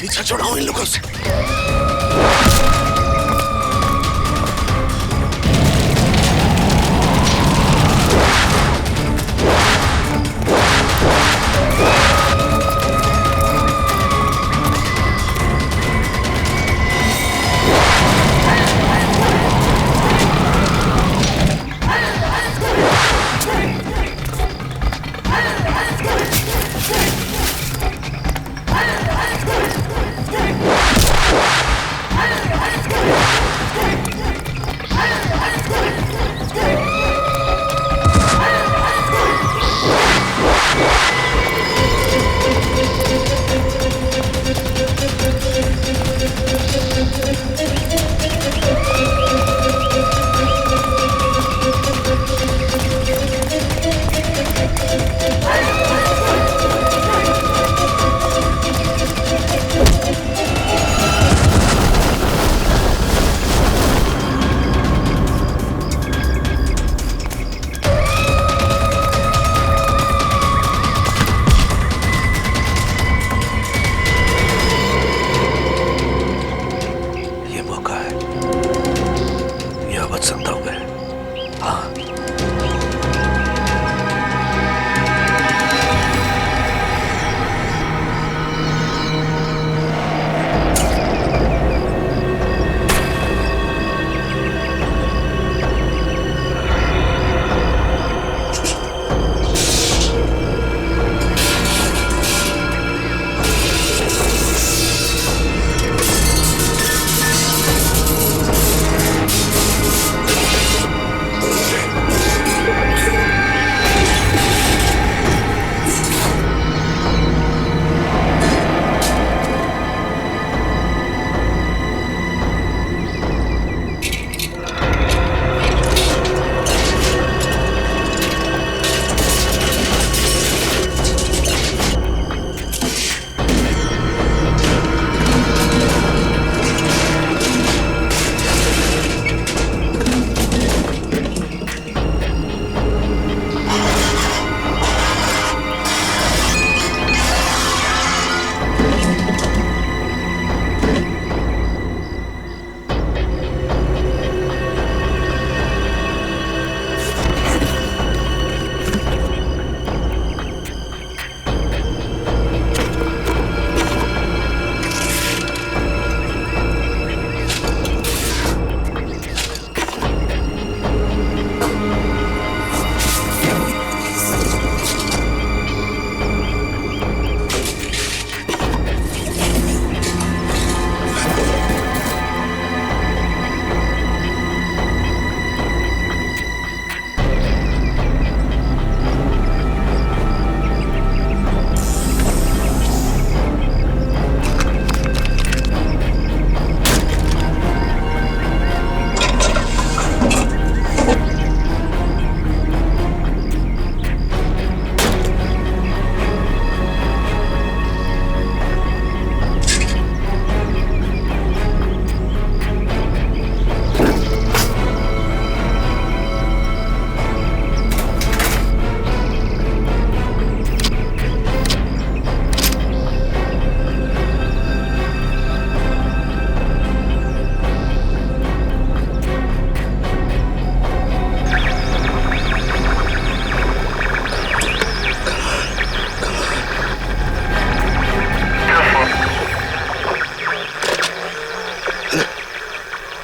पीछा छुड़ाओ इन लोगों से।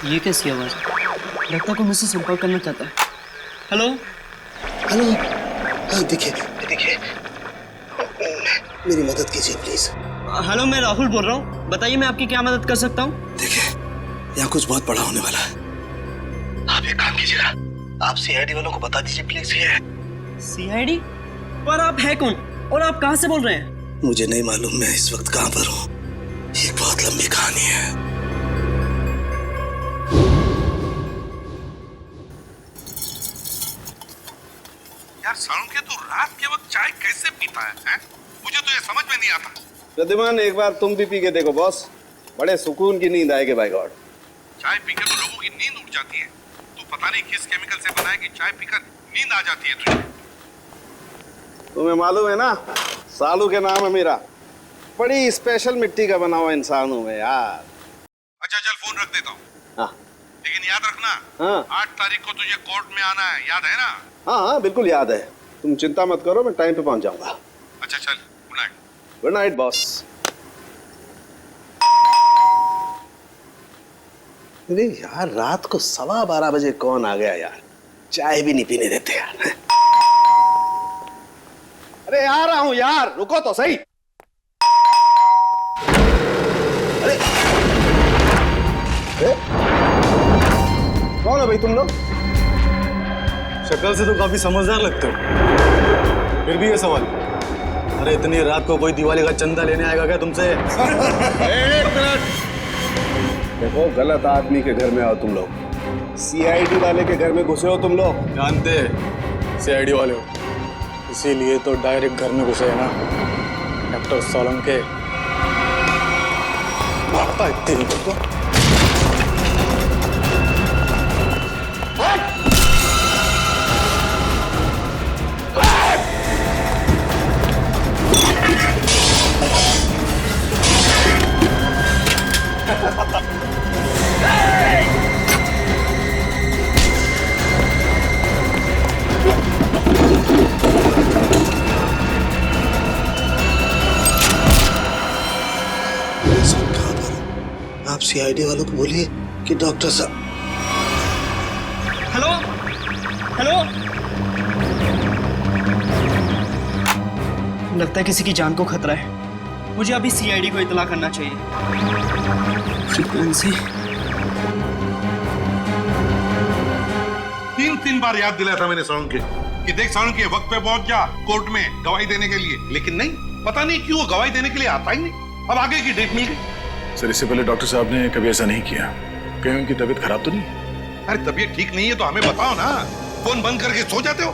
ये कैसी आवाज है? लगता है कोई मुझसे संपर्क करना चाहता है। हेलो हेलो, हाँ देखिए देखिए, मेरी मदद कीजिए प्लीज। हेलो, मैं राहुल बोल रहा हूँ, बताइए मैं आपकी क्या मदद कर सकता हूँ? देखिए, यहाँ कुछ बहुत बड़ा होने वाला है। आप एक काम कीजिएगा, आप सीआईडी वालों को बता दीजिए प्लीज। ये सीआईडी? पर आप है कौन और आप कहाँ से बोल रहे हैं? मुझे नहीं मालूम मैं इस वक्त कहाँ पर हूँ। ये बहुत लंबी कहानी है। यार सालुंखे, तू रात के वक्त चाय कैसे पीता है? मुझे तो ये समझ में नहीं आता। प्रद्युमन, एक बार तुम भी पी के देखो बॉस, बड़े सुकून की नींद आएगी बाय गॉड। चाय पीकर तो लोगों की नींद उड़ जाती है। तू पता नहीं किस केमिकल से बनाया कि चाय पीकर नींद आ जाती है तुझे। तुम्हें मालूम है ना, सालू के नाम है मेरा। बड़ी स्पेशल मिट्टी का बना हुआ इंसान हूं मैं यार। अच्छा चल फोन रख देता हूँ, हाँ लेकिन याद रखना हाँ 8 तारीख को तुझे कोर्ट में आना है, याद है ना? हाँ हाँ बिल्कुल याद है। तुम चिंता मत करो, मैं टाइम पे पहुंच जाऊंगा। अच्छा चल, good night. Good night boss. अरे यार रात को 12:15 बजे कौन आ गया यार, चाय भी नहीं पीने देते यार। अरे आ रहा हूं यार, रुको तो सही। अरे कौन है भाई तुम लोग? शक्ल से तो काफी समझदार लगते हो, फिर भी ये सवाल। अरे इतनी रात को कोई दिवाली का चंदा लेने आएगा क्या तुमसे? एक मिनट, देखो गलत आदमी के घर में आओ तुम लोग। सीआईडी वाले के घर में घुसे हो तुम लोग। जानते सीआईडी वाले हो, इसीलिए तो डायरेक्ट घर में घुसे है ना डॉक्टर सोलंके। भागता इतनी तो आप सीआईडी वालों को बोलिए कि डॉक्टर साहब। हेलो हेलो, लगता है किसी की जान को खतरा है। मुझे अभी सीआईडी को इत्तला करना चाहिए। फ्रीक्वेंसी 3 बार याद दिलाया था मैंने साळुंखे कि देख साळुंखे वक्त पे पहुंच जा कोर्ट में गवाही देने के लिए, लेकिन नहीं, पता नहीं क्यों वो गवाही देने के लिए आता ही नहीं। अब आगे की डेट मिल गई। सर इससे पहले डॉक्टर साहब ने कभी ऐसा नहीं किया। कहीं उनकी तबीयत खराब तो नहीं? अरे तबीयत ठीक नहीं है तो हमें बताओ ना, फोन बंद करके सो जाते हो।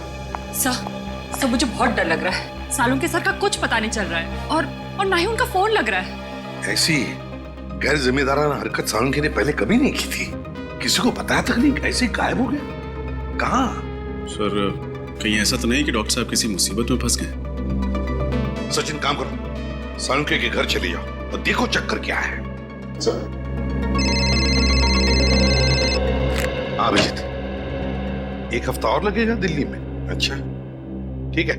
सर मुझे बहुत डर लग रहा है। सालुंके सर का कुछ पता नहीं चल रहा है और ना ही उनका फोन लग रहा है। ऐसी गैर जिम्मेदाराना हरकत साळुंखे ने पहले कभी नहीं की थी। किसी को बताया तक नहीं, ऐसे गायब हो गया। कहाँ? सर कहीं ऐसा तो नहीं कि डॉक्टर साहब किसी मुसीबत में फंस गए? सचिन काम करो, साळुंखे के घर चले जाओ और देखो चक्कर क्या है। सर हाँ अभिजीत, 1 हफ्ता और लगेगा दिल्ली में। अच्छा ठीक है,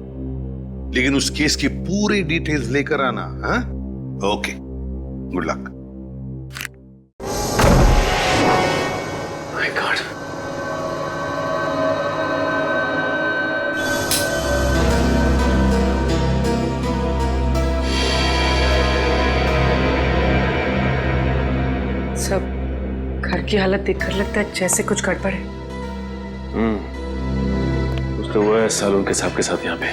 लेकिन उस केस की पूरी डिटेल्स लेकर आना। हाँ okay, good luck. My God, सब घर की हालत देखकर लगता है जैसे कुछ गड़बड़ है। कुछ तो हुआ है साळुंखे साहब के साथ यहाँ पे।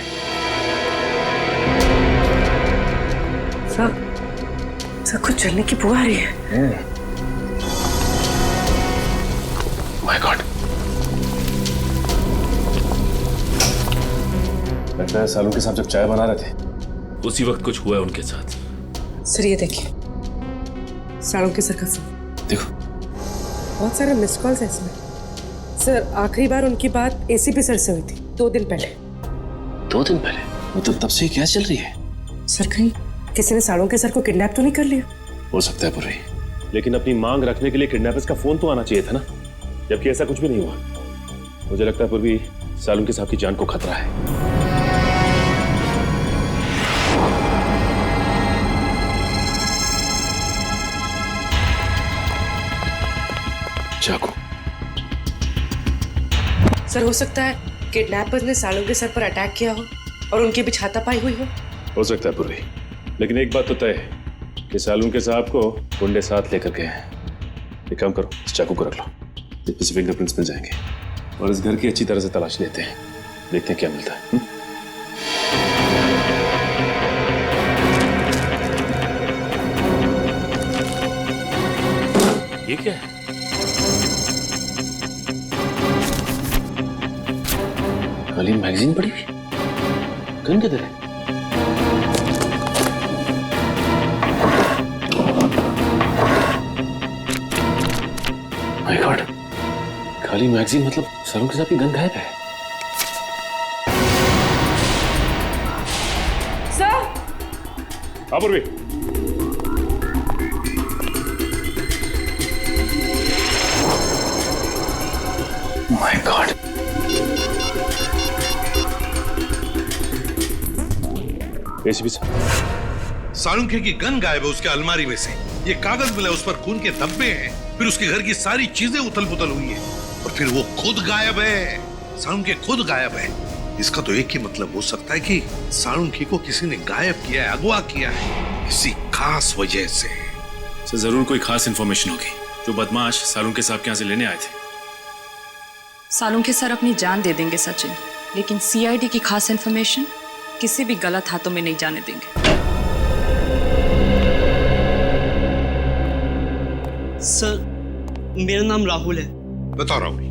सब कुछ जलने की बू आ रही है। माय गॉड, लगता है साळुंखे साहब जब चाय बना रहे थे उसी वक्त कुछ हुआ है उनके साथ। सर ये देखिए, साळुंखे सर का फोन। देखो बहुत सारे मिस कॉल्स है इसमें। सर आखिरी बार उनकी बात एसीपी सर से हुई थी 2 दिन पहले। 2 दिन पहले? मतलब तब से क्या चल रही है? सर कहीं किसी ने साळुंखे सर को किडनैप तो नहीं कर लिया? हो सकता है पूरी, लेकिन अपनी मांग रखने के लिए किडनैपर्स का फोन तो आना चाहिए था ना, जबकि ऐसा कुछ भी नहीं हुआ। मुझे लगता है पूर्वी साळुंखे साहब की जान को खतरा है। चाकू। सर हो सकता है किडनैपर्स ने साळुंखे सर पर अटैक किया हो और उनके बीच हाथापाई हुई हो सकता है पूर्वी, लेकिन एक बात तो तय है कि साळुंखे साहब को गुंडे साथ लेकर गए हैं। एक काम करो, इस चाकू को रख लो, इसमें से फिंगरप्रिंट्स मिल जाएंगे और इस घर की अच्छी तरह से तलाश लेते हैं, देखते हैं क्या मिलता है। ये क्या है? खाली मैगजीन पड़ी हुई, गन किधर है? माय गॉड, खाली मैगजीन मतलब साळुंखे साहब की गन गायब है। सर हाँ पूर्वी, माय गॉड। एसीपी साहब, सालुंखे की गन गायब है उसके अलमारी में से। ये कागज मिला, उस पर खून के धब्बे हैं। फिर उसके घर की सारी चीजें उथल पुथल हुई हैं और फिर वो खुद गायब है। सालुंखे खुद गायब है। इसका तो एक ही मतलब हो सकता है कि सालुंखे को किसी ने गायब किया है, अगवा किया है किसी खास वजह से। सर जरूर कोई खास इंफॉर्मेशन होगी जो बदमाश सालुंखे साहब के यहाँ से लेने आए थे। सालुंखे सर अपनी जान दे देंगे सचिन, लेकिन सीआईडी की खास इंफॉर्मेशन किसी भी गलत हाथों में नहीं जाने देंगे। सर मेरा नाम राहुल है। बताओ राहुल,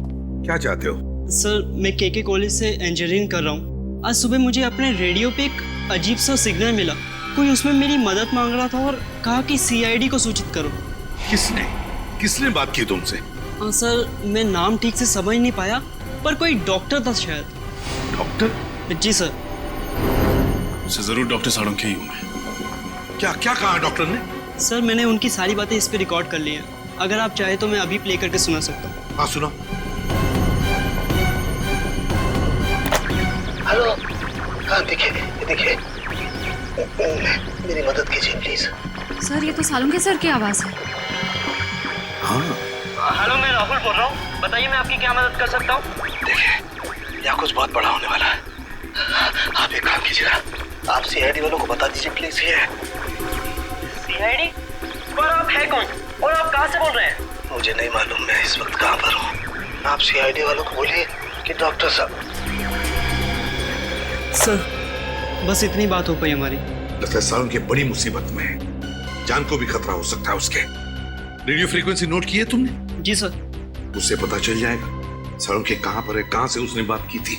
क्या चाहते हो? सर मैं केके कॉलेज से इंजीनियरिंग कर रहा हूँ। आज सुबह मुझे अपने रेडियो पे एक अजीब सा सिग्नल मिला। कोई उसमें मेरी मदद मांग रहा था और कहा कि सीआईडी को सूचित करो। किसने बात की तुमसे? सर मैं नाम ठीक से समझ नहीं पाया, पर कोई डॉक्टर था शायद। डॉक्टर? जी सर। जरूर डॉक्टर सालुंखे ही हूँ मैं। क्या कहा डॉक्टर ने? सर मैंने उनकी सारी बातें इस पे रिकॉर्ड कर ली हैं। अगर आप चाहे तो मैं अभी प्ले करके सुना सकता हूँ। हाँ सुनो। हेलो, हाँ देखिए मेरी मदद कीजिए प्लीज। सर ये तो सालुंखे सर की आवाज है। हाँ हेलो मैं राहुल बोल रहा हूँ, बताइए मैं आपकी क्या मदद कर सकता हूँ। देखिए यहाँ कुछ बहुत बड़ा होने वाला है। आप एक काम कीजिएगा, आप सीआईडी वालों को बता दीजिए प्लीज। ये सीआईडी? पर आप है कौन और आप कहाँ से बोल रहे हैं? मुझे नहीं मालूम मैं इस वक्त कहाँ पर हूँ। आप सीआईडी वालों को बोलिए कि डॉक्टर साहब। सर बस इतनी बात हो पाई हमारी। लगता है सालुंखे बड़ी मुसीबत में है, जान को भी खतरा हो सकता है उसके। रेडियो फ्रीक्वेंसी नोट की है तुमने? जी सर। उससे पता चल जाएगा सालुंखे कहाँ पर है, कहाँ से उसने बात की थी।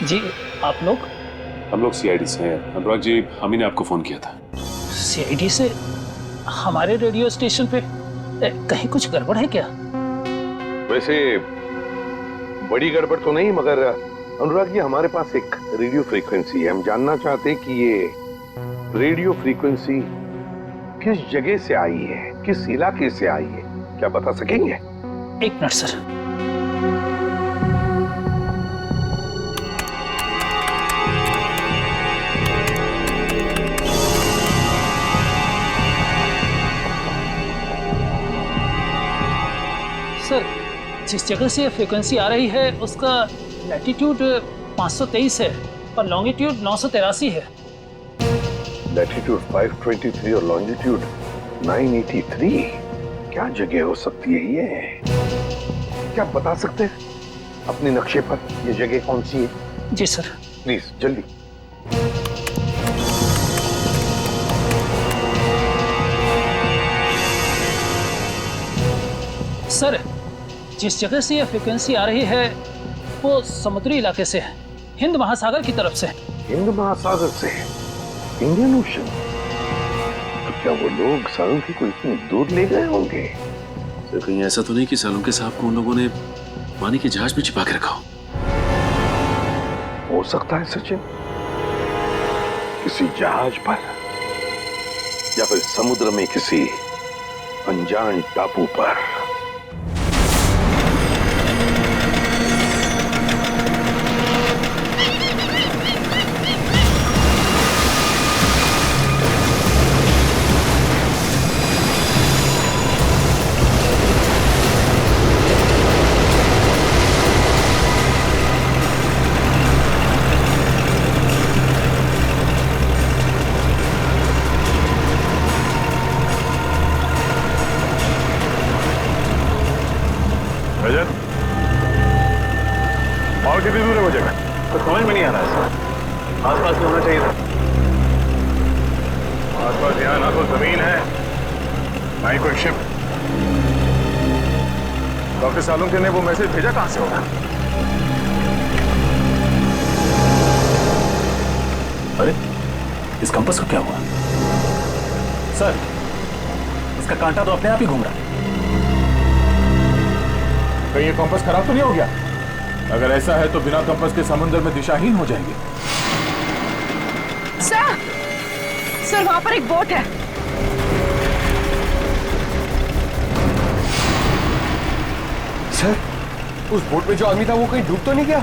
जी आप लोग? हम लोग सीआईडी से हैं। अनुराग जी, हम ही ने आपको फोन किया था। सीआईडी से? हमारे रेडियो स्टेशन पे कहीं कुछ गड़बड़ है क्या? वैसे बड़ी गड़बड़ तो नहीं, मगर अनुराग जी हमारे पास एक रेडियो फ्रीक्वेंसी है। हम जानना चाहते हैं कि ये रेडियो फ्रीक्वेंसी किस जगह से आई है, किस इलाके से आई है, क्या बता सकेंगे? एक मिनट सर। सर जिस जगह से फ्रीक्वेंसी आ रही है उसका लैटिट्यूड 523 है और लॉन्गिट्यूड 983 है। लैटिट्यूड 523 और लॉन्जिट्यूड 983। क्या जगह हो सकती है ये? क्या आप बता सकते हैं अपने नक्शे पर ये जगह कौन सी है? जी सर। प्लीज जल्दी। सर जिस जगह से यह फ्रीक्वेंसी आ रही है वो समुद्री इलाके से है, हिंद महासागर की तरफ से। हिंद महासागर से? Indian ocean? तो क्या वो लोग सालुंखे को इतनी दूर ले गए होंगे? सर कहीं ऐसा तो नहीं कि सालुंखे साहब को उन लोगों ने पानी के जहाज में छिपा के रखा हो सकता है सचिन, किसी जहाज पर या फिर समुद्र में किसी अनजान टापू पर। और कितनी दूर है वो जगह? तो समझ में नहीं आ रहा है सर। आसपास में होना चाहिए था। आसपास यहाँ ना तो जमीन है ना ही कोई शिप। डॉक्टर सालुंखे ने वो मैसेज भेजा कहाँ से होगा? अरे इस कंपास को क्या हुआ? सर इसका कांटा तो अपने आप ही घूम रहा है। कहीं ये कंपास खराब तो नहीं हो गया? अगर ऐसा है तो बिना कंपास के समुद्र में दिशाहीन हो जाएंगे। सर वहां पर एक बोट है। सर, उस बोट में जो आदमी था वो कहीं डूब तो नहीं गया?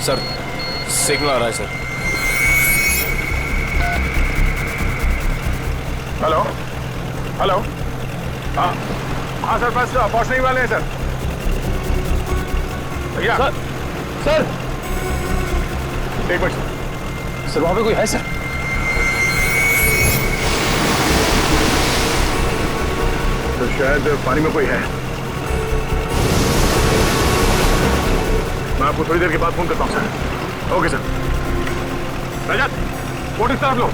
सर सिग्नल आ रहा है सर। हेलो हेलो, हाँ हाँ सर, बस पहुंचने ही वाले हैं सर। भैया सर सर एक मिनट सर, वहां पे कोई है सर? तो शायद पानी में कोई है। मैं आपको थोड़ी देर के बाद फोन करता हूँ sir. Okay sir. Rajat, boat इस तरफ लो।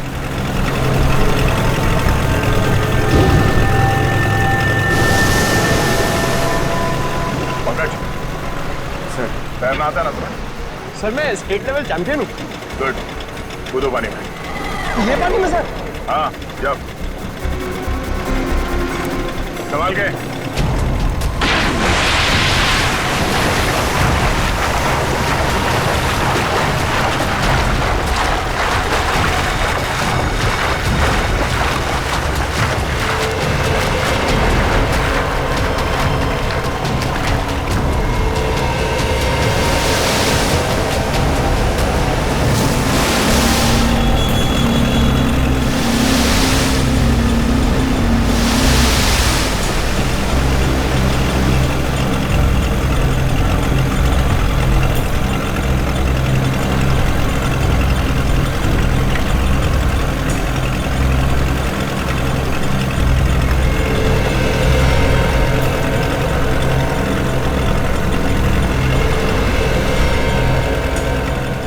सर तैरना आता है ना तुम्हें? सर मैं स्टेट लेवल चैंपियन हूँ। गुड, कूदो पानी में। ये पानी में सर? हाँ, जब संभाल के।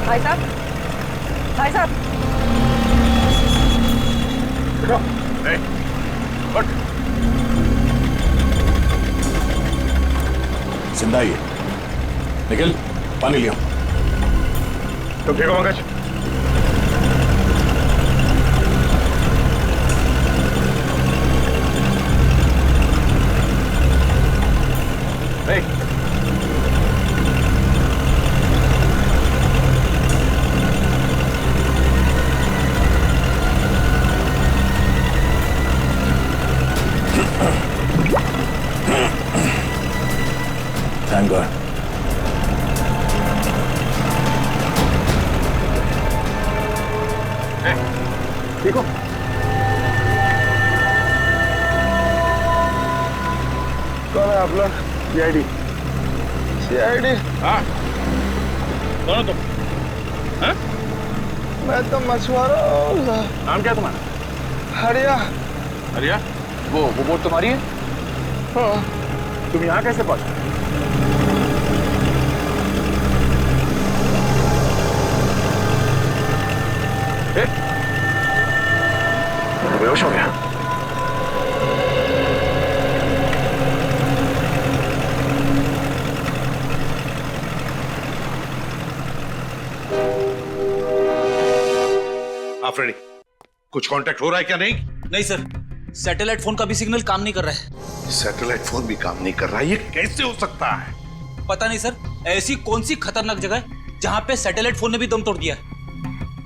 भाई साहब, भाई साहब, नहीं, बट जिंदा ही है। निखिल, पानी लिया। तुम ठीक हो पंकज? नहीं, थैंक गॉड। ठीक हो? कौन है आप लोग? सीआईडी? सीआईडी? हाँ, कौन हो तुम? हाँ? मैं तो मछुआरा हूँ। नाम क्या तुम्हारा? हरिया। हरिया? वो बोट तुम्हारी है? हाँ। तुम यहाँ कैसे पहुंचे? बेहोश हो गया। आफरीदी, कुछ कांटेक्ट हो रहा है क्या? नहीं नहीं सर, सैटेलाइट फोन का भी सिग्नल काम नहीं कर रहा है। सैटेलाइट फोन भी काम नहीं कर रहा है, ये कैसे हो सकता है? पता नहीं सर, ऐसी कौन सी खतरनाक जगह है जहाँ पे सैटेलाइट फोन ने भी दम तोड़ दिया है।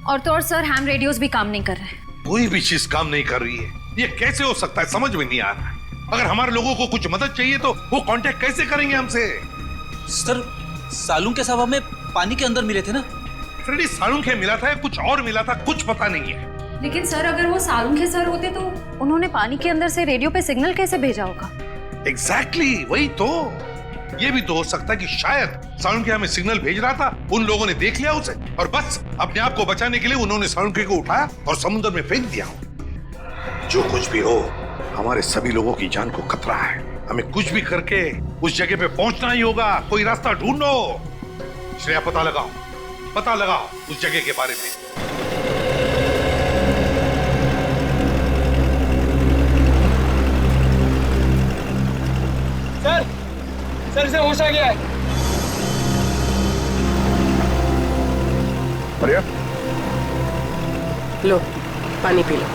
और तो और सर, हैम रेडियोस भी काम नहीं कर रहे हैं। कोई भी चीज काम नहीं कर रही है, ये कैसे हो सकता है? समझ में नहीं आ रहा है। अगर हमारे लोगों को कुछ मदद चाहिए तो वो कांटेक्ट कैसे करेंगे हमसे? सर, सालून के साहब हमें पानी के अंदर मिले थे ना। फ्रेडी, सालून के मिला था या कुछ और मिला था, कुछ पता नहीं है। लेकिन सर, अगर वो सालून के सर होते तो उन्होंने पानी के अंदर से रेडियो पे सिग्नल कैसे भेजा होगा? एग्जैक्टली, वही तो। ये भी तो हो सकता है कि शायद सालून के हमें सिग्नल भेज रहा था, उन लोगों ने देख लिया उसे और बस अपने आप को बचाने के लिए उन्होंने सालून के को उठाया और समुद्र में फेंक दिया। जो कुछ भी हो, हमारे सभी लोगों की जान को खतरा है। हमें कुछ भी करके उस जगह पे पहुंचना ही होगा। कोई रास्ता ढूंढो। श्रेया, पता लगाओ उस जगह के बारे में। सर से होश आ गया है। बढ़िया, लो पानी पी लो।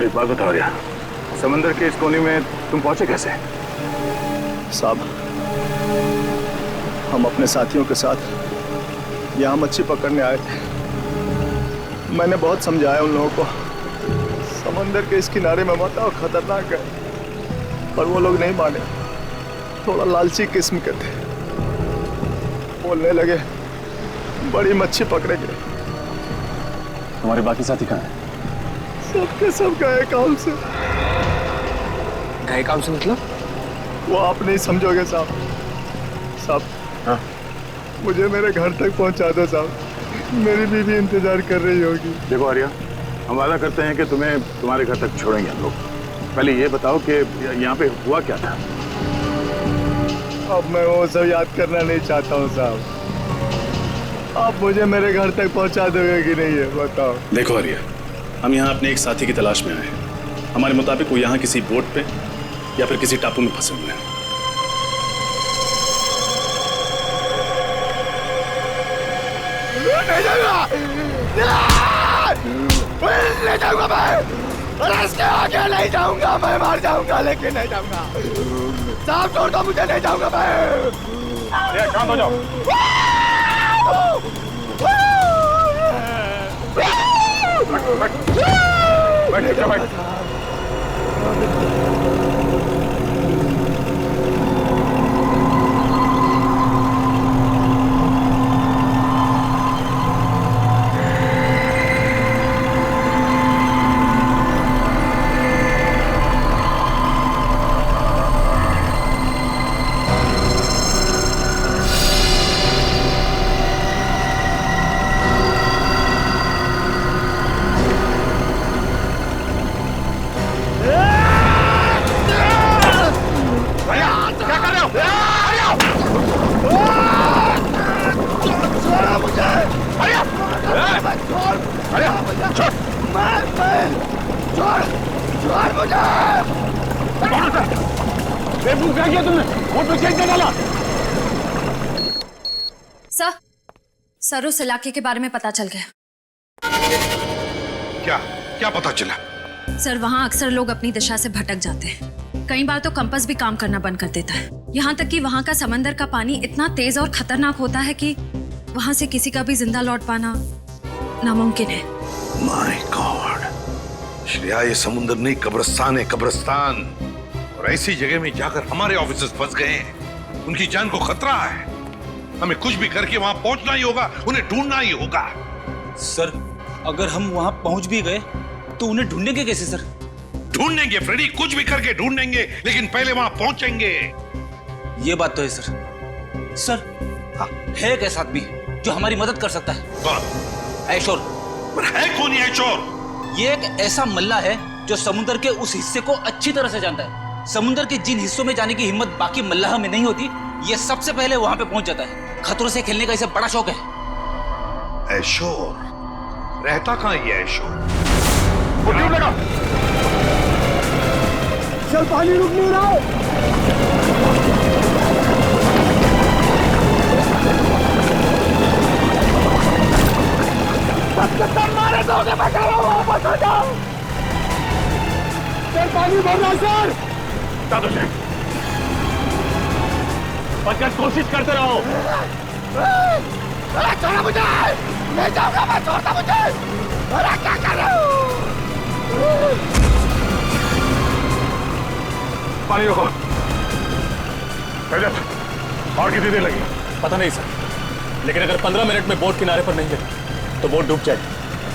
एक बात बताओ रिया, समंदर के इस कोने में तुम पहुंचे कैसे? साहब, हम अपने साथियों के साथ यहाँ मच्छी पकड़ने आए थे। मैंने बहुत समझाया उन लोगों को, समंदर के इस किनारे में मत आओ, खतरनाक है। पर वो लोग नहीं माने, थोड़ा लालची किस्म के थे। बोलने लगे बड़ी मच्छी पकड़ेंगे। तुम्हारे बाकी साथी कहाँ हैं? सबके सब गए काम से। गए काम से मतलब? वो आप नहीं समझोगे साहब। साहब हाँ? मुझे मेरे घर तक पहुंचा दो साहब, मेरी बीवी इंतजार कर रही होगी। देखो आर्या, हम वादा करते हैं कि तुम्हें तुम्हारे घर तक छोड़ेंगे हम लोग। पहले ये बताओ कि यहाँ पे हुआ क्या था? अब मैं वो सब याद करना नहीं चाहता हूँ साहब। आप मुझे मेरे घर तक पहुँचा दोगे कि नहीं है बताओ। देखो आर्या, हम यहाँ अपने एक साथी की तलाश में आए हैं। हमारे मुताबिक वो यहाँ किसी बोट पे या फिर किसी टापू में फंसे हुए हैं। नहीं जाऊंगा, नहीं जाऊंगा मैं। इसके आगे नहीं जाऊंगा, मैं मार जाऊंगा लेकिन नहीं जाऊंगा। साहब छोड़ दो मुझे, नहीं जाऊंगा मैं। शांत हो जाओ। बैठ। सर उस इलाके के बारे में पता चल गया। क्या पता चला? सर वहाँ अक्सर लोग अपनी दिशा से भटक जाते हैं। कई बार तो कंपास भी काम करना बंद कर देता है। यहाँ तक कि वहाँ का समंदर का पानी इतना तेज और खतरनाक होता है कि वहाँ से किसी का भी जिंदा लौट पाना नामुमकिन है। माय गॉड, श्रेया ये समुद्र नहीं कब्रिस्तान है, कब्रिस्तान। और ऐसी जगह में जाकर हमारे ऑफिसर्स फंस गए हैं। उनकी जान को खतरा है। हमें कुछ भी करके वहां पहुंचना ही होगा, उन्हें ढूंढना ही होगा। सर अगर हम वहां पहुंच भी गए तो उन्हें ढूंढेंगे कैसे सर? ढूंढेंगे फ्रेडी, कुछ भी करके ढूंढेंगे, लेकिन पहले वहां पहुंचेंगे। ये बात तो है सर। सर हाँ, है एक ऐसा आदमी जो हमारी मदद कर सकता है। कौन? ऐशोर। पर है कौन ये ऐशोर? ये एक ऐसा मल्ला है जो समुद्र के उस हिस्से को अच्छी तरह से जानता है। समुद्र के जिन हिस्सों में जाने की हिम्मत बाकी मल्लाह में नहीं होती, ये सबसे पहले वहां पे पहुंच जाता है। खतरों से खेलने का इसे बड़ा शौक है। ऐशोर रहता कहाँ ये ऐशोर? लगा। चल पानी रुक नहीं रहा। मारे दोगे, बचा रहा हूँ, वापस आ जाओ। चल पानी भर रहा सर। बचकर कोशिश करते रहो। छोड़ा मुझे, नहीं जाऊंगा मैं, छोड़ता मुझे। अरे क्या कर रहे हो? पानी रोको। और कितनी देर लगी? पता नहीं सर, लेकिन अगर 15 मिनट में बोट किनारे पर नहीं गई तो बोट डूब जाएगी।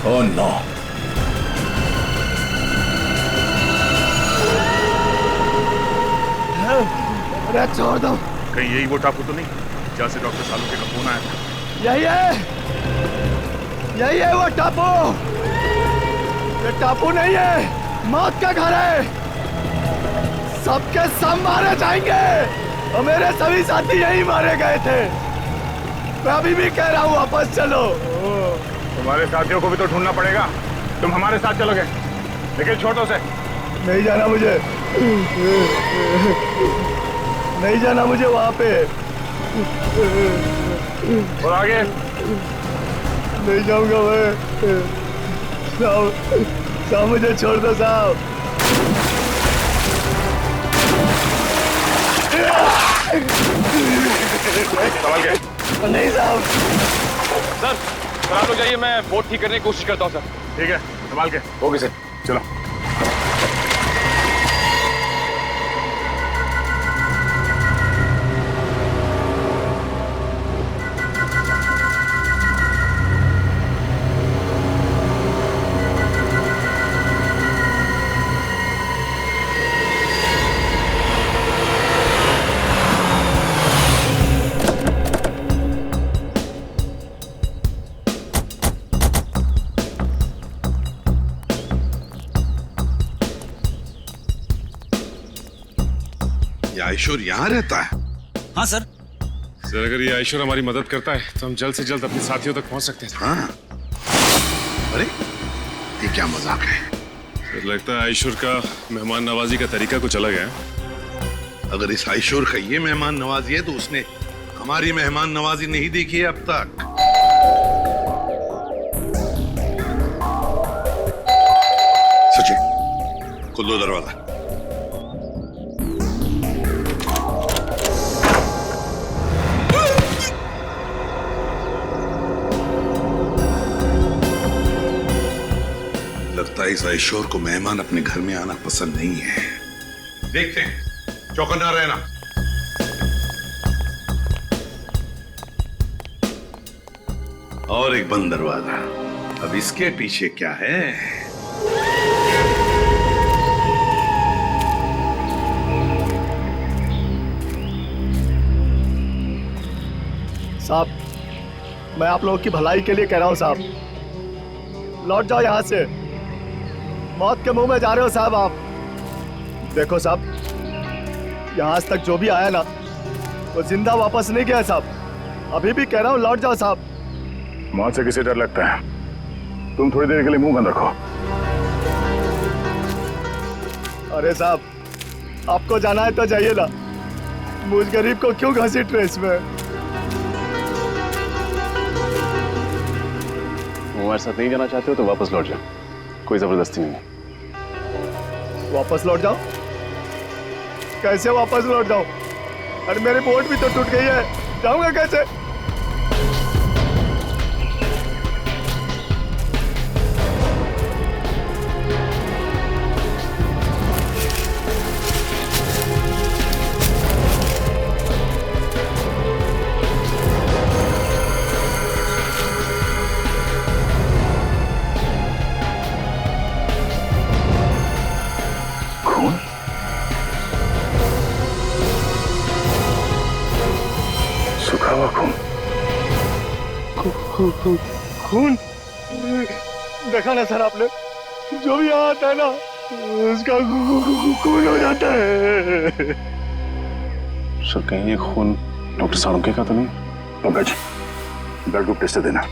Oh no. अरे छोड़ दो। कहीं यही वो टापू तो नहीं जहाँ से डॉक्टर सालुंखे का फोन आया था? यही है वो टापू। ये टापू नहीं है, मौत का घर है। सबके सब मारे जाएंगे और मेरे सभी साथी यही मारे गए थे। मैं अभी भी कह रहा हूँ वापस चलो। तुम्हारे साथियों को भी तो ढूंढना पड़ेगा। तुम हमारे साथ चलोगे, लेकिन छोटों से नहीं जाना मुझे। नहीं जाना मुझे वहां पे। और आगे नहीं जाऊंगा मैं। साहब मुझे छोड़ दो साहब। सवाल क्या? नहीं साहब। सर आप लोग जाइए, मैं बोट ठीक करने की कोशिश करता हूँ सर। ठीक है, संभाल के। ओके सर, चलो। आयशुर यहाँ रहता है? हाँ सर। सर अगर ये आयशुर हमारी मदद करता है तो हम जल्द से जल्द अपने साथियों तक पहुंच सकते हैं। हाँ। अरे ये क्या मजाक है? सर लगता है आयशुर का मेहमान नवाजी का तरीका कुछ अलग है। अगर इस आयशुर का ये मेहमान नवाजी है तो उसने हमारी मेहमान नवाजी नहीं देखी है अब तक। सचिन खोल दो दरवाजा। लगता है इस आयशुर को मेहमान अपने घर में आना पसंद नहीं है। देखते हैं, चौकन्ना रहना। और एक बंद दरवाजा। अब इसके पीछे क्या है? साहब, मैं आप लोगों की भलाई के लिए कह रहा हूं साहब, लौट जाओ यहां से। मौत के मुंह में जा रहे हो साहब आप। देखो साहब, यहां आज तक जो भी आया ना वो जिंदा वापस नहीं गया साहब। अभी भी कह रहा हूं लौट जाओ साहब। मौत से किसे डर लगता है? तुम थोड़ी देर के लिए मुंह बंद रखो। अरे साहब, आपको जाना है तो जाइए ना, मुझ गरीब को क्यों घसीट रहे इसमें? हमारे साथ नहीं जाना चाहते हो तो वापस लौट जाओ, कोई जबरदस्ती नहीं है। वापस लौट जाओ? कैसे वापस लौट जाओ? अरे मेरी बोट भी तो टूट गई है, जाऊंगा कैसे? खून देखा ना सर आपने, जो भी यहाँ आता है ना उसका खून हो जाता है। सर कहीं ये खून डॉक्टर सालुंके का तो नहीं? पंकज, ब्लड ग्रुप टेस्ट देना।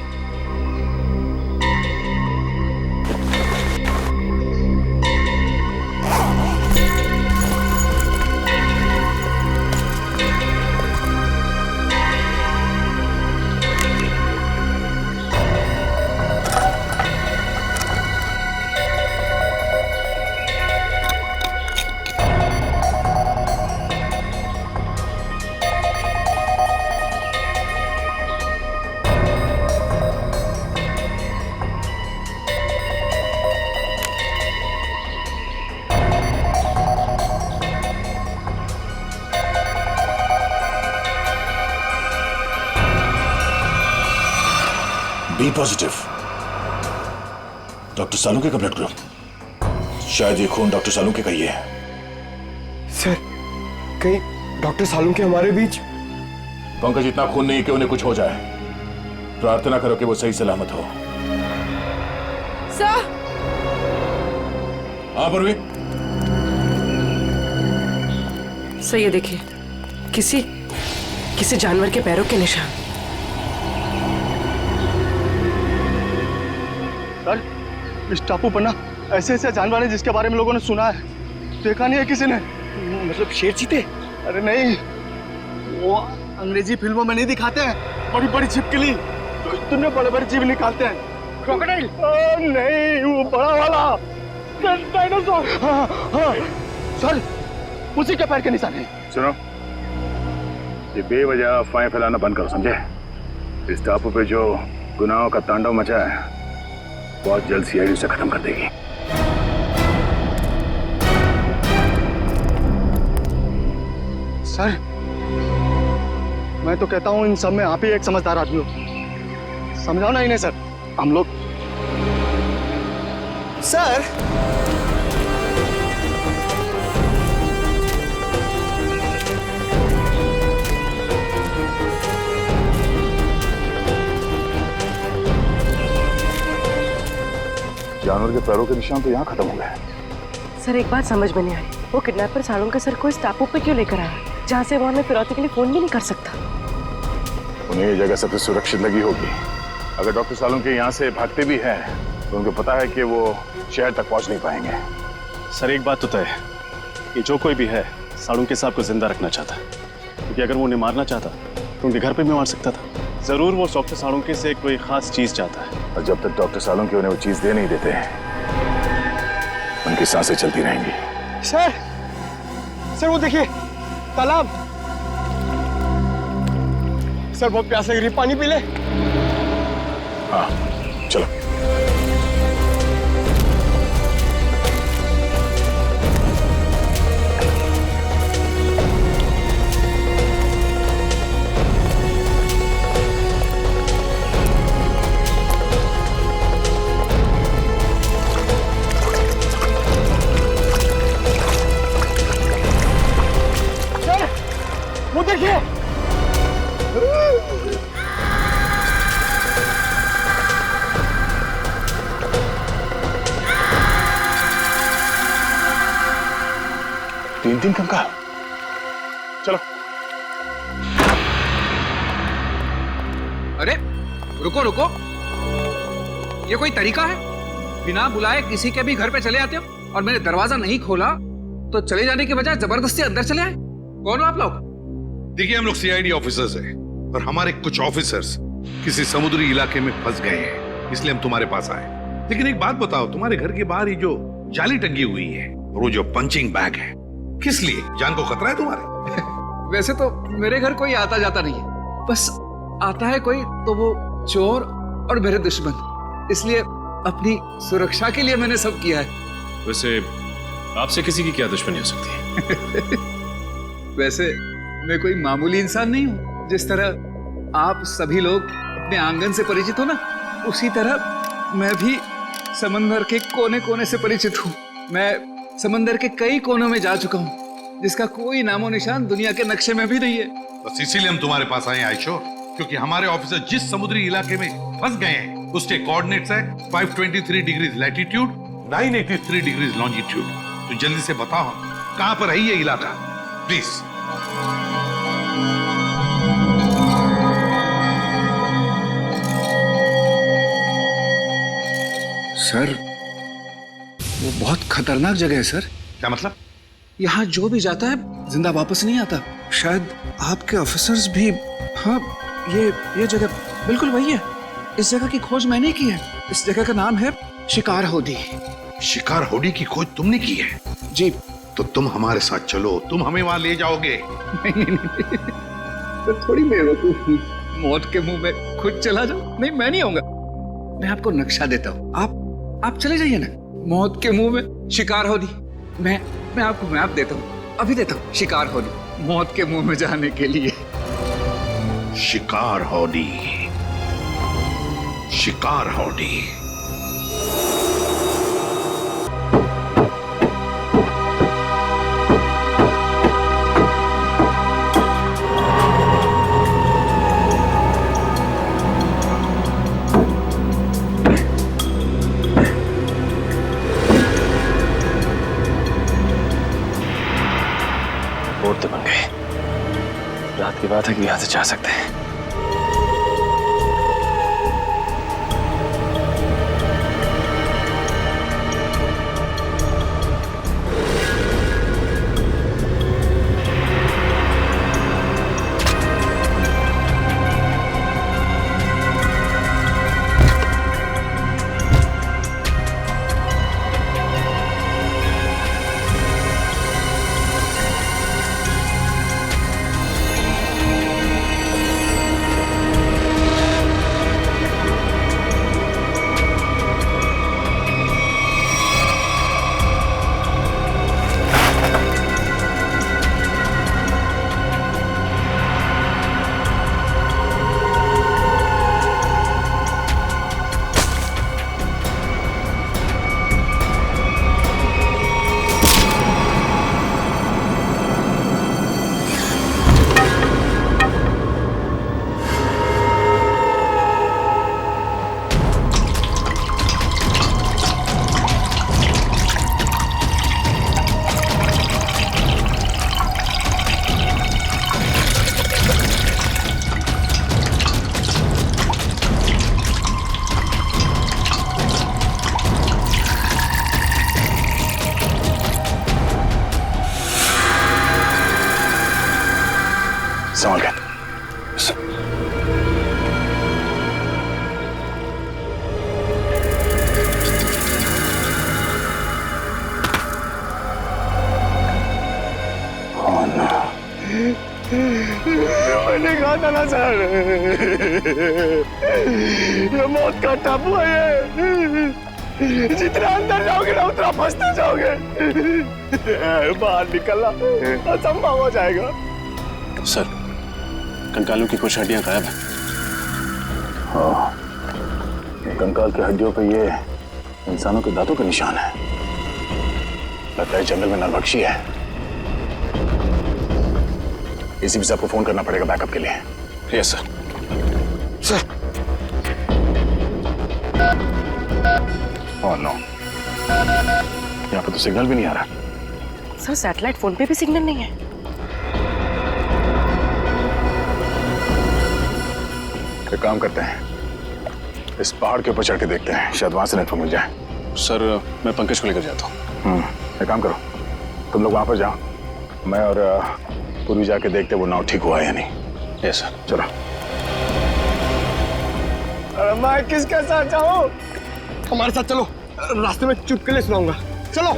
बी पॉजिटिव, डॉक्टर सालुंके का ब्लड ग्रुप। शायद ये खून डॉक्टर सालुंके का ही है। सर, कहीं डॉक्टर सालुंके हमारे बीच? पंकज, इतना खून नहीं कि उन्हें कुछ हो जाए। प्रार्थना करो कि वो सही सलामत हो। सर! हाँ परवीन। सर ये देखिए, किसी जानवर के पैरों के निशान। सर, इस टापू पर ना ऐसे ऐसे जानवर हैं जिसके बारे में लोगों ने सुना है, देखा नहीं है किसी ने। मतलब शेर चीते? अरे नहीं, वो अंग्रेजी फिल्मों में नहीं दिखाते हैं, बड़ी बड़ी छिपकली तो इतने बड़े बड़े जीव निकालते हैं। क्रोकोडाइल? नहीं, वो बड़ा वाला डायनासोर। हाँ हाँ सर, उसी के पैर के निशान है। सुनो, ये बेवजह अफवाहें फैलाना बंद करो, समझे? इस टापू पे जो गुनाहों का तांडव मचा है बहुत जल्द सीआईडी से खत्म कर देगी। सर, मैं तो कहता हूँ इन सब में आप ही एक समझदार आदमी हो, समझाओ ना इन्हें सर। हम लोग सर, जानवर के पैरों के निशान तो यहाँ खत्म हो गए। सर एक बात समझ में नहीं आ रही, वो किडनैपर सालुंके सर को इस टापू पे क्यों लेकर आया? जहाँ से वहां मैं फिरौती के लिए फोन भी नहीं कर सकता। उन्हें ये जगह सबसे सुरक्षित लगी होगी। अगर डॉक्टर सालुंके के यहाँ से भागते भी हैं तो उनको पता है कि वो शहर तक पहुंच नहीं पाएंगे। सर एक बात तो तय है, ये जो कोई भी है सालुंके साहब को जिंदा रखना चाहता है, क्योंकि अगर वो उन्हें मारना चाहता तो उनके घर पे भी मार सकता था। जरूर वो डॉक्टर सालुंके से कोई खास चीज चाहता है, और जब तक डॉक्टर सालुंके उन्हें वो चीज दे नहीं देते हैं उनकी सांसें चलती रहेंगी। सर वो देखिए तालाब। सर बहुत प्यास लग रही है, पानी पी ले। हाँ चलो। वो देखिए। तीन कंकाल। चलो। अरे रुको रुको, ये कोई तरीका है? बिना बुलाए किसी के भी घर पे चले आते हो और मैंने दरवाजा नहीं खोला तो चले जाने के बजाय जबरदस्ती अंदर चले आए। कौन हो आप लोग? देखिए हम लोग सीआईडी ऑफिसर्स हैं और हमारे कुछ ऑफिसर्स किसी समुद्री इलाके में फंस गए हैं, इसलिए हम तुम्हारे पास आए। लेकिन एक बात बताओ, तुम्हारे घर के बाहर ही जो जाली टंगी हुई है और वो जो पंचिंग बैग है, किस लिए? जान को खतरा है तुम्हारे? वैसे तो मेरे घर कोई आता जाता नहीं है, बस आता है कोई तो वो चोर और मेरे दुश्मन, इसलिए अपनी सुरक्षा के लिए मैंने सब किया है। वैसे आपसे किसी की क्या दुश्मनी हो सकती है? वैसे मैं कोई मामूली इंसान नहीं हूँ। जिस तरह आप सभी लोग अपने आंगन से परिचित हो ना, उसी तरह मैं भी समंदर के कोने कोने से परिचित हूँ। मैं समंदर के कई कोनों में जा चुका हूँ जिसका कोई नामो निशान दुनिया के नक्शे में भी नहीं है। बस इसीलिए हम तुम्हारे पास आए आयशो, क्योंकि हमारे ऑफिसर जिस समुद्री इलाके में फंस गए हैं उसके कोऑर्डिनेट्स है 523 डिग्रीज लैटिट्यूड, 983 डिग्रीज लॉन्जिट्यूड। तो जल्दी से बताओ कहां पर है ये इलाका, प्लीज। सर वो बहुत खतरनाक जगह है सर। क्या मतलब? यहाँ जो भी जाता है जिंदा वापस नहीं आता। शायद आपके ऑफिसर्स भी। हाँ ये जगह बिल्कुल वही है। इस जगह की खोज मैंने की है। इस जगह का नाम है शिकार होडी। शिकार होडी की खोज तुमने की है? जी। तो तुम हमारे साथ चलो, तुम हमें वहां ले जाओगे। नहीं तो थोड़ी बेवकूफ हूँ, मौत के मुंह में खुद चला जाओ। नहीं मैं नहीं आऊंगा, मैं आपको नक्शा देता हूँ, आप चले जाइए ना। मौत के मुंह में शिकार होडी। मैं आपको मैप देता हूँ, अभी देता हूँ। शिकार होडी, मौत के मुंह में जाने के लिए। शिकार होडी, शिकार होडी। तो बन गए। रात की बात है कि यहां से जा सकते हैं। संभाल के। मैंने कहा था ना सर, ये मौत का टापू है ये। जितना अंदर जाओगे ना उतना फंसते जाओगे। बाहर निकलना असंभव हो जाएगा। सर, कंकालों की कुछ हड्डियां गायब हैं। हाँ, कंकाल की हड्डियों पे ये इंसानों के दांतों के निशान है। लगता है जंगल में नरभक्षी है। इसी भी से आपको फोन करना पड़ेगा बैकअप के लिए। Yes sir. Sir. Oh no, यहाँ पे तो सिग्नल भी नहीं आ रहा। सर सैटेलाइट फोन पे भी सिग्नल नहीं है। एक काम करते हैं, इस पहाड़ के ऊपर चढ़ के देखते हैं, शायद वहां से नेटवर्क मिल जाए। सर मैं पंकज को लेकर जाता हूँ। एक काम करो, तुम लोग वहां पर जाओ, मैं और पूर्वी जाके देखते वो नाव ठीक हुआ है या नहीं। Yes sir. चलो। मैं किसके साथ जाऊं? हमारे साथ चलो, रास्ते में चुटकुले सुनाऊंगा। चलो।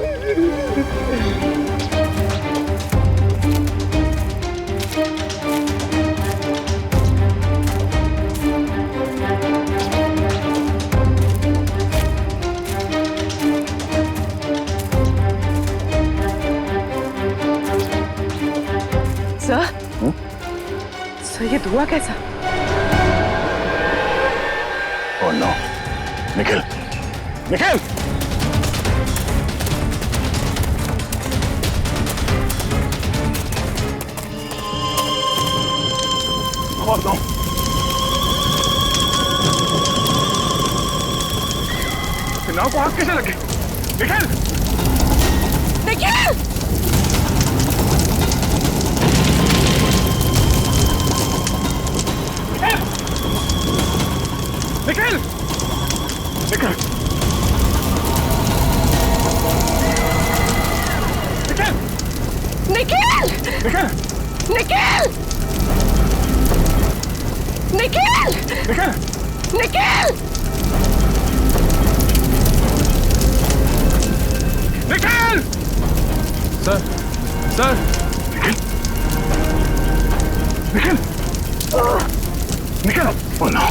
सर ये धुआं कैसा? Oh no, Nikhil, Nikhil! Oh no! नाव को आग कैसे लगे? Nikhil! Nikhil! Nikhil! Nikhil! Nikhil! Nikhil! Nikhil! Nikhil! Nikhil! Nikhil! Nikhil! Sir, sir! Nikhil! Nikhil! Nikhil! Oh no!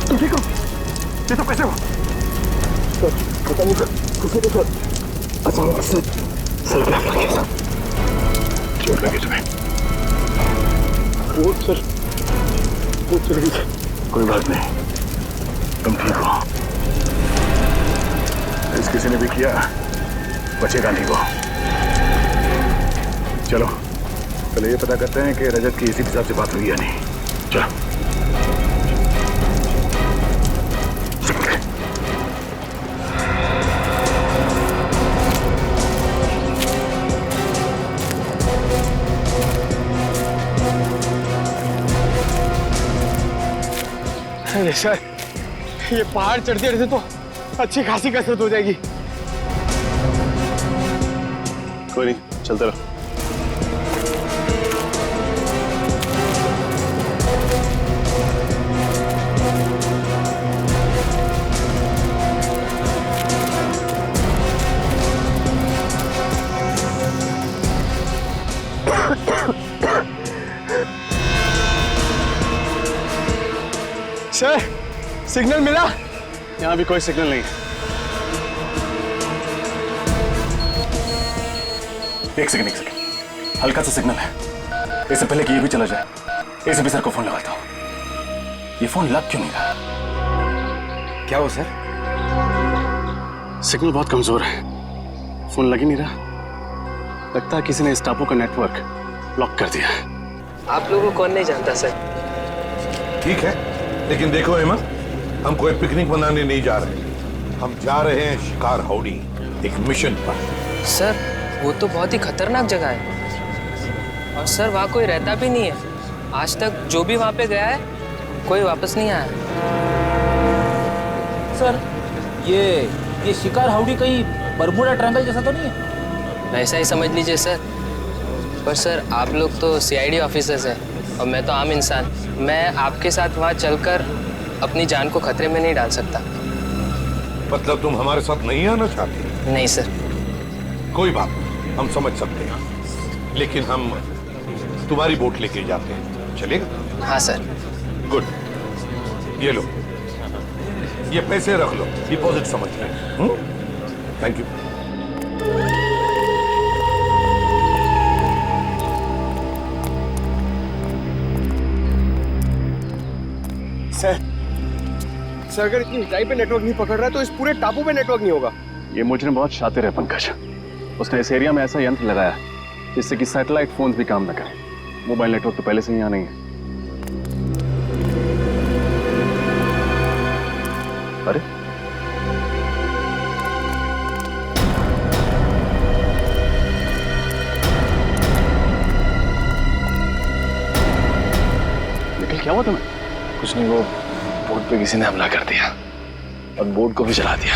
तुम ठीक हो? ये सब कैसे हो? सर, पता नहीं सर, किसी को सर अचानक से सर पे लग गया सर। चोट लगी तुम्हें? वो सर, वो चल गई सर। कोई बात नहीं, तुम ठीक हो। इस किसी ने भी किया, बचेगा नहीं वो। चलो, पहले ये पता करते हैं कि रजत की इसी हिसाब से बात हुई या नहीं। चलो। अरे सर, ये पहाड़ चढ़ते चढ़ते तो अच्छी खासी कसरत हो जाएगी। कोई नहीं, चलते रहो। सर, सिग्नल मिला? यहाँ भी कोई सिग्नल नहीं है। एक सेकंड, हल्का सा सिग्नल है। इससे पहले कि ये भी चला जाए, एसीपी सर को फोन लगाता हूँ। ये फोन लग क्यों नहीं रहा? क्या हो सर? सिग्नल बहुत कमजोर है, फोन लग ही नहीं रहा। लगता है किसी ने इस टापू का नेटवर्क लॉक कर दिया है। आप लोगों को कौन नहीं जानता सर। ठीक है, लेकिन देखो हेमंत, हम कोई पिकनिक मनाने नहीं जा रहे। हम जा रहे हैं शिकार हाउडी, एक मिशन पर। सर, वो तो बहुत ही खतरनाक जगह है और सर वहाँ कोई रहता भी नहीं है। आज तक जो भी वहाँ पे गया है कोई वापस नहीं आया। सर, ये शिकार हाउडी कहीं बरमूडा ट्रायंगल जैसा तो नहीं है? ऐसा ही समझ लीजिए सर। पर सर आप लोग तो सीआईडी ऑफिसर्स हैं और मैं तो आम इंसान। मैं आपके साथ वहाँ चलकर अपनी जान को खतरे में नहीं डाल सकता। मतलब तुम हमारे साथ नहीं आना चाहते? नहीं सर। कोई बात नहीं, हम समझ सकते हैं, लेकिन हम तुम्हारी बोट लेके जाते हैं, चलेगा? हाँ सर। गुड, ये लो, ये पैसे रख लो, डिपॉजिट समझ लें। Thank you. सर अगर इतनी ऊंचाई पे नेटवर्क नहीं पकड़ रहा है तो इस पूरे टापू पे नेटवर्क नहीं होगा। ये मुजरिम बहुत शातिर है पंकज। उसने इस एरिया में ऐसा यंत्र लगाया जिससे कि सैटेलाइट फोन्स भी काम न करें। मोबाइल नेटवर्क तो पहले से ही यहाँ नहीं है। अरे निखिल, क्या हुआ तुम्हें? कुछ नहीं, वो बोट पे किसी ने हमला कर दिया और बोट को भी जला दिया,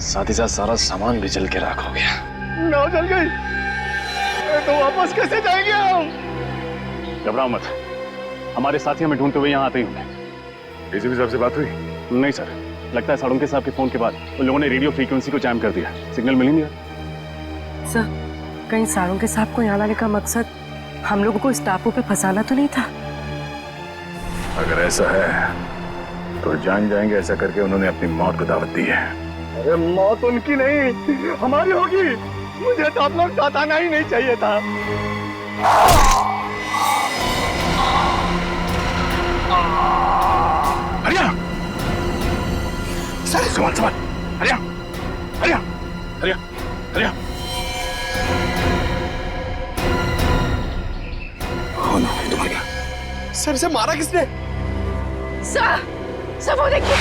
साथ ही साथ सारा सामान भी जल के राख हो गया। नाव जल गई तो वापस कैसे जाएंगे हम? घबराओ मत, हमारे साथी हमें ढूंढते हुए यहाँ आते ही होंगे। एसीपी साहब से बात हुई? नहीं सर, लगता है सालुंके साहब के फोन के बाद उन लोगों ने रेडियो फ्रीक्वेंसी को जैम कर दिया, सिग्नल मिल ही नहीं रहा। सर कहीं सालुंके साहब को यहाँ लाने का मकसद हम लोगों को इस टापू पे फंसाना तो नहीं था? अगर ऐसा है तो जान जाएंगे, ऐसा करके उन्होंने अपनी मौत को दावत दी है। अरे मौत उनकी नहीं हमारी होगी। मुझे तो आप लोग साथ आना ही नहीं चाहिए था। हरिया सर, संभाल संभाल। हरिया हरिया हरिया हरिया। कौन है तुम्हारा? सर से मारा किसने? सर वो देखिए।